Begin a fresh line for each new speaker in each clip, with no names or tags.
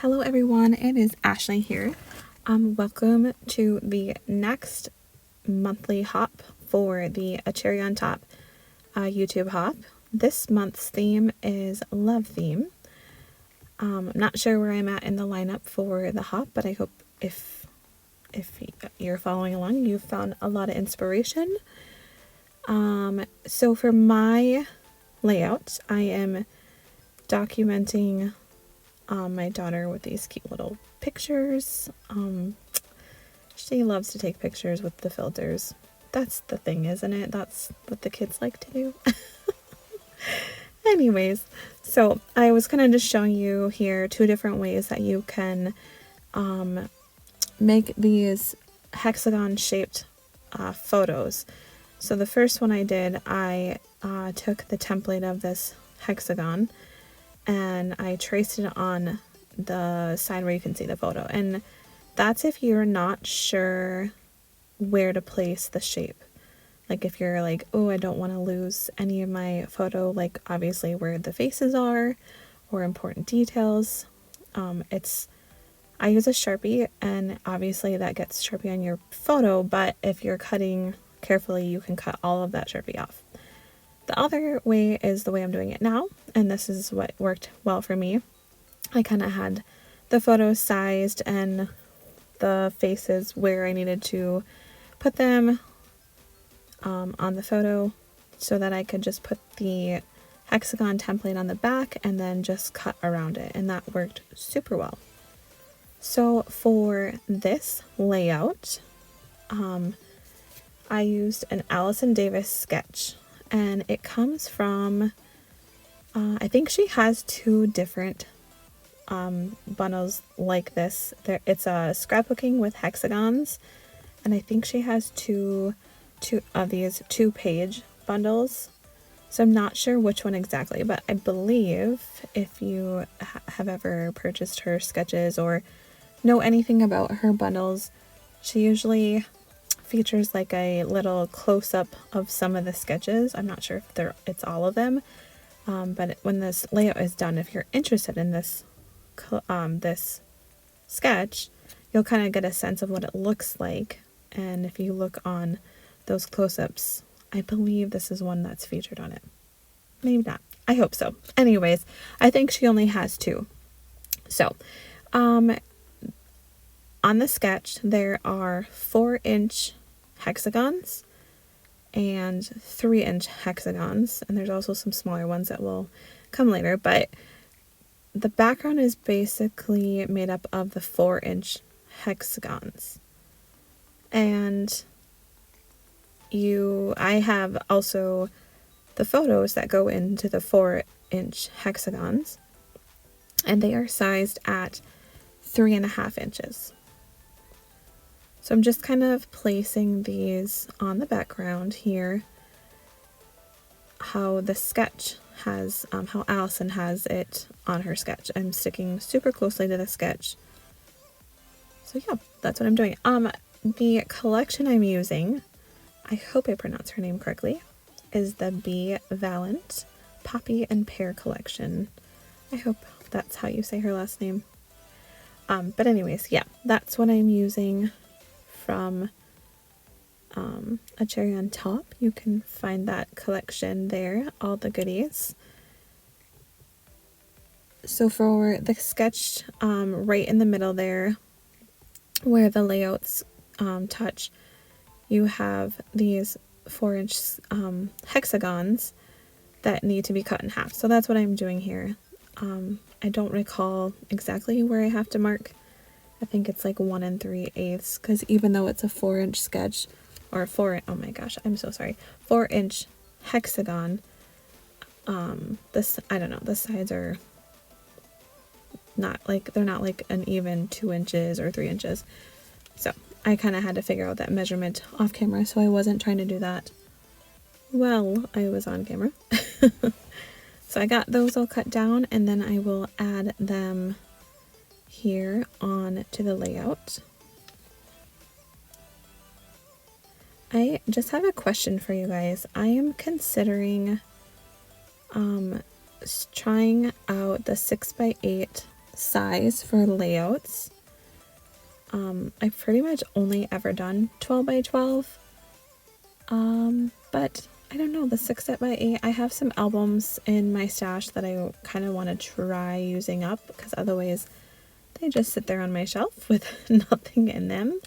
Hello everyone, it is Ashley here. Welcome to the next monthly hop for the A Cherry on Top YouTube hop. This month's theme is love theme. I'm not sure where I'm at in the lineup for the hop, but I hope if you're following along, you've found a lot of inspiration. So for my layout, I am documenting my daughter with these cute little pictures. She loves to take pictures with the filters. That's the thing, isn't it? That's what the kids like to do. Anyways, so I was kind of just showing you here two different ways that you can make these hexagon shaped photos. So the first one I did, I took the template of this hexagon and I traced it on the side where you can see the photo. And that's if you're not sure where to place the shape. Like if you're like, oh, I don't want to lose any of my photo, like obviously where the faces are or important details. I use a Sharpie, and obviously that gets Sharpie on your photo, but if you're cutting carefully, you can cut all of that Sharpie off. The other way is the way I'm doing it now, and this is what worked well for me. I kind of had the photos sized and the faces where I needed to put them on the photo so that I could just put the hexagon template on the back and then just cut around it, and that worked super well. So for this layout, I used an Allison Davis sketch, and it comes from, I think she has two different bundles like this. It's a scrapbooking with hexagons, and I think she has two of these 2-page bundles. So I'm not sure which one exactly, but I believe if you have ever purchased her sketches or know anything about her bundles, she usually features like a little close-up of some of the sketches. I'm not sure if it's all of them, but when this layout is done, if you're interested in this sketch, you'll kind of get a sense of what it looks like. And if you look on those close-ups, I believe this is one that's featured on it. Maybe not. I hope so. Anyways, I think she only has 2. So, on the sketch, there are 4-inch hexagons and 3-inch hexagons, and there's also some smaller ones that will come later, but the background is basically made up of the 4-inch hexagons. And I have also the photos that go into the 4-inch hexagons, and they are sized at 3.5 inches. So I'm just kind of placing these on the background here, how the sketch has, how Allison has it on her sketch. I'm sticking super closely to the sketch. So yeah, that's what I'm doing. The collection I'm using, I hope I pronounced her name correctly, is the B. Valent Poppy and Pear collection. I hope that's how you say her last name. But anyways, yeah, that's what I'm using from A Cherry on Top. You can find that collection there, all the goodies. So for the sketch, right in the middle there, where the layouts touch, you have these 4-inch hexagons that need to be cut in half. So that's what I'm doing here. I don't recall exactly where I have to mark. I think it's like 1 3/8, because even though it's a 4-inch sketch, or 4-inch hexagon, I don't know, the sides are they're not like an even 2 inches or 3 inches. So I kind of had to figure out that measurement off camera, so I wasn't trying to do that while I was on camera. So I got those all cut down, and then I will add them here on to the layout. I just have a question for you guys. I am considering trying out the 6x8 size for layouts. I've pretty much only ever done 12 by 12. But I don't know, the 6 by 8, I have some albums in my stash that I kind of want to try using up, because otherwise they just sit there on my shelf with nothing in them.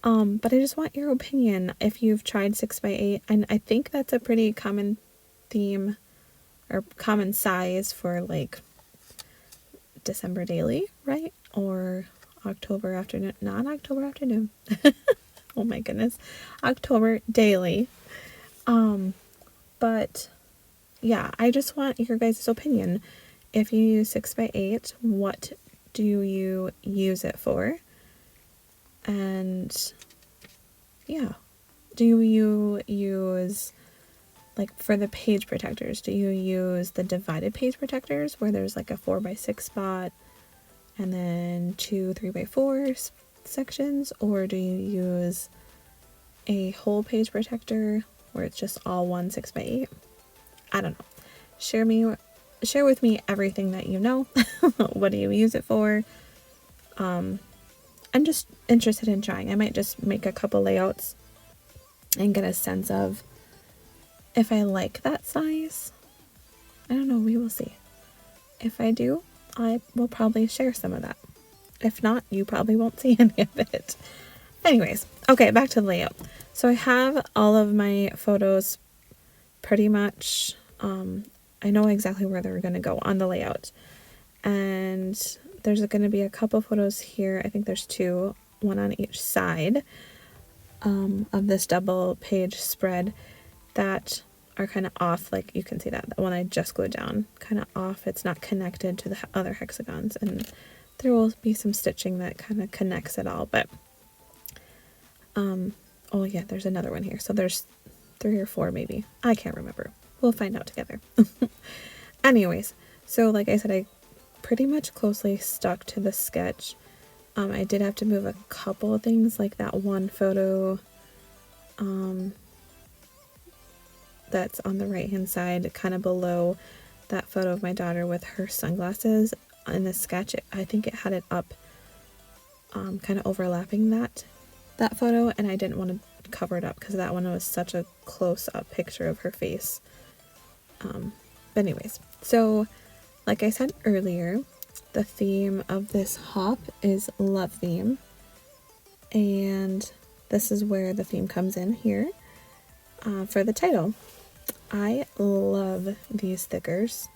But I just want your opinion if you've tried 6 by 8, and I think that's a pretty common theme or common size for like December daily, right? Or October afternoon, not October afternoon. Oh my goodness. October daily. But yeah, I just want your guys' opinion. If you use 6 by 8, what do you use it for? And yeah, do you use, like for the page protectors, do you use the divided page protectors where there's like a 4 by 6 spot and then 2 3 by 4 sections, or do you use a whole page protector where it's just all one 6 by 8? I don't know. Share with me everything that you know. What do you use it for? I'm just interested in trying. I might just make a couple layouts and get a sense of if I like that size. I don't know, we will see. If I do, I will probably share some of that. If not, you probably won't see any of it. Anyways, okay, back to the layout. So I have all of my photos pretty much, I know exactly where they're going to go on the layout. And there's going to be a couple photos here. I think there's 2, one on each side of this double page spread that are kind of off. Like you can see that one I just glued down, kind of off. It's not connected to the other hexagons, and there will be some stitching that kind of connects it all. But oh yeah, there's another one here. So there's 3 or 4 maybe. I can't remember. We'll find out together. Anyways, so like I said, I pretty much closely stuck to the sketch. I did have to move a couple of things, like that one photo that's on the right hand side, kind of below that photo of my daughter with her sunglasses. In the sketch, I think it had it up kind of overlapping that photo, and I didn't want to cover it up because that one was such a close-up picture of her face. But anyways, so like I said earlier, the theme of this hop is love theme, and this is where the theme comes in here for the title. I love these stickers,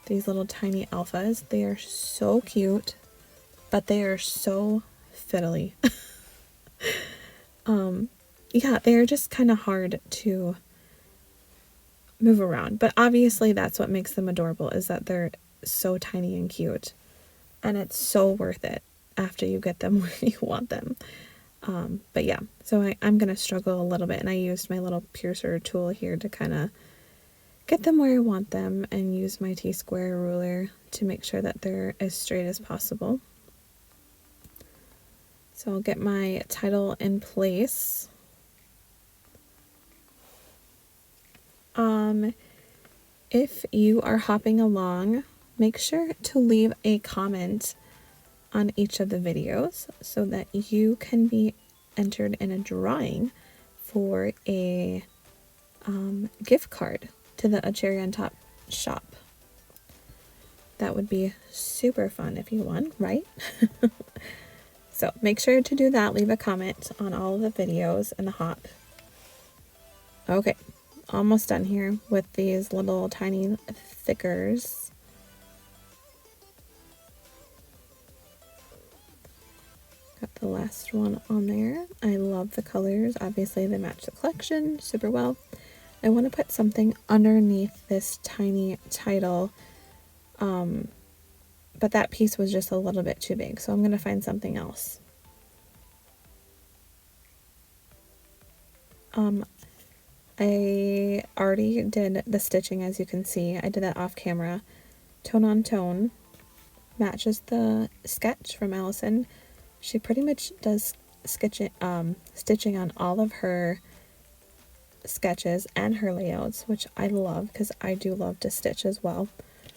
these little tiny alphas. They are so cute, but they are so fiddly. Yeah, they're just kind of hard to move around, but obviously that's what makes them adorable, is that they're so tiny and cute, and it's so worth it after you get them where you want them. But yeah, so I'm gonna struggle a little bit, and I used my little piercer tool here to kind of get them where I want them, and use my T-square ruler to make sure that they're as straight as possible. So I'll get my title in place. If you are hopping along, make sure to leave a comment on each of the videos so that you can be entered in a drawing for a gift card to the A Cherry on Top shop. That would be super fun if you won, right? So make sure to do that. Leave a comment on all of the videos and the hop. Okay, almost done here with these little tiny stickers. Got the last one on there. I love the colors. Obviously they match the collection super well. I want to put something underneath this tiny title, but that piece was just a little bit too big, so I'm going to find something else. I already did the stitching, as you can see. I did that off camera. Tone on tone matches the sketch from Allison. She pretty much does stitching on all of her sketches and her layouts, which I love because I do love to stitch as well.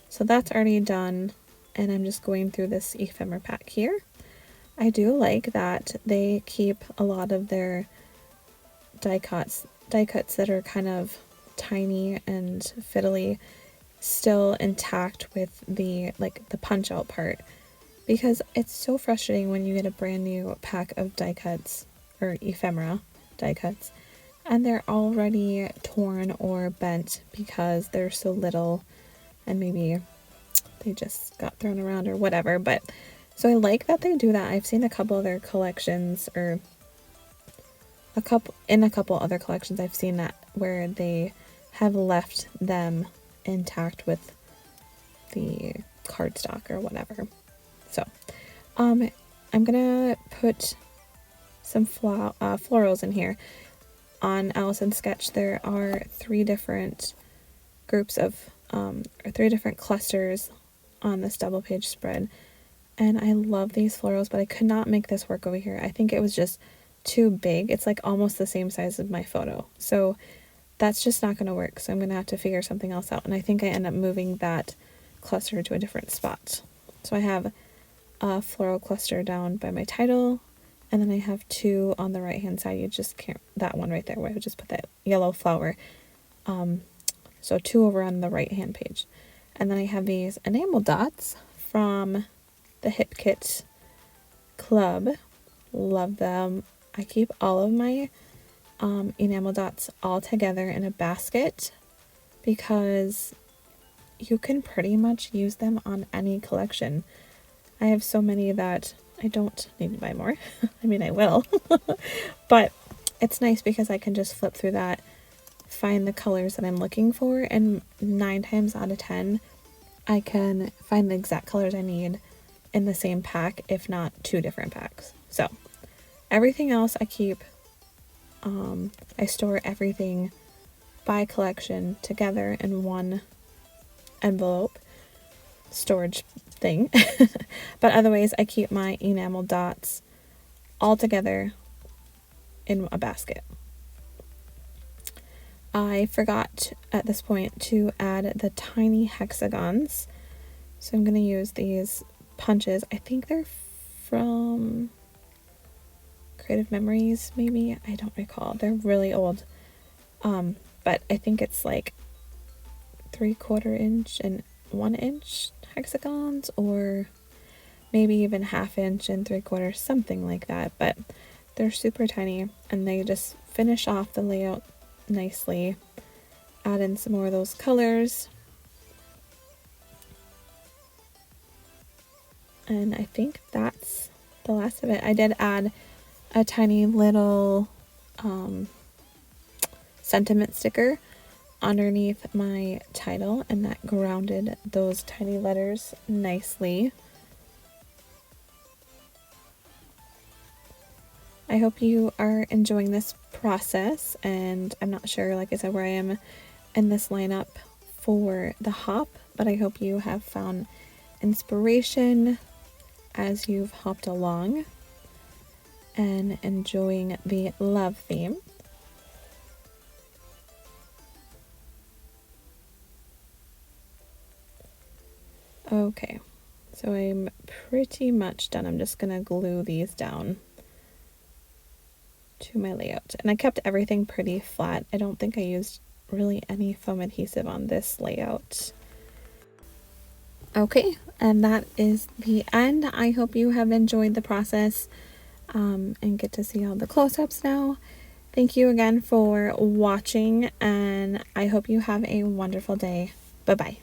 So that's already done, and I'm just going through this ephemera pack here. I do like that they keep a lot of their die cuts that are kind of tiny and fiddly still intact with the punch out part, because it's so frustrating when you get a brand new pack of die cuts or ephemera die cuts and they're already torn or bent because they're so little and maybe they just got thrown around or whatever. But so I like that they do that. I've seen a couple other collections, or a couple other collections I've seen that where they have left them intact with the cardstock or whatever. So I'm gonna put some florals in here. On Allison's sketch there are 3 different groups of or 3 different clusters on this double page spread, and I love these florals, but I could not make this work over here. I think it was just too big. It's like almost the same size as my photo, so that's just not going to work. So I'm going to have to figure something else out, and I think I end up moving that cluster to a different spot. So I have a floral cluster down by my title, and then I have 2 on the right hand side. You just can't, that one right there where I would just put that yellow flower. So 2 over on the right hand page. And then I have these enamel dots from the Hip Kit Club. Love them. I keep all of my enamel dots all together in a basket because you can pretty much use them on any collection. I have so many that I don't need to buy more. I mean, I will. But it's nice because I can just flip through that, find the colors that I'm looking for, and 9 times out of 10 I can find the exact colors I need in the same pack, if not 2 different packs. So everything else I keep, I store everything by collection together in one envelope storage thing. But otherwise I keep my enamel dots all together in a basket. I forgot at this point to add the tiny hexagons, so I'm going to use these punches. I think they're from Creative Memories, maybe, I don't recall. They're really old, but I think it's like 3/4 inch and 1 inch hexagons, or maybe even 1/2 inch and 3/4, something like that. But they're super tiny and they just finish off the layout nicely. Add in some more of those colors, and I think that's the last of it. I did add a tiny little sentiment sticker underneath my title, and that grounded those tiny letters nicely. I hope you are enjoying this process, and I'm not sure, like I said, where I am in this lineup for the hop, but I hope you have found inspiration as you've hopped along and enjoying the love theme. Okay, so I'm pretty much done. I'm just gonna glue these down to my layout, and I kept everything pretty flat. I don't think I used really any foam adhesive on this layout. Okay, and that is the end. I hope you have enjoyed the process and get to see all the close-ups now. Thank you again for watching, and I hope you have a wonderful day. Bye-bye.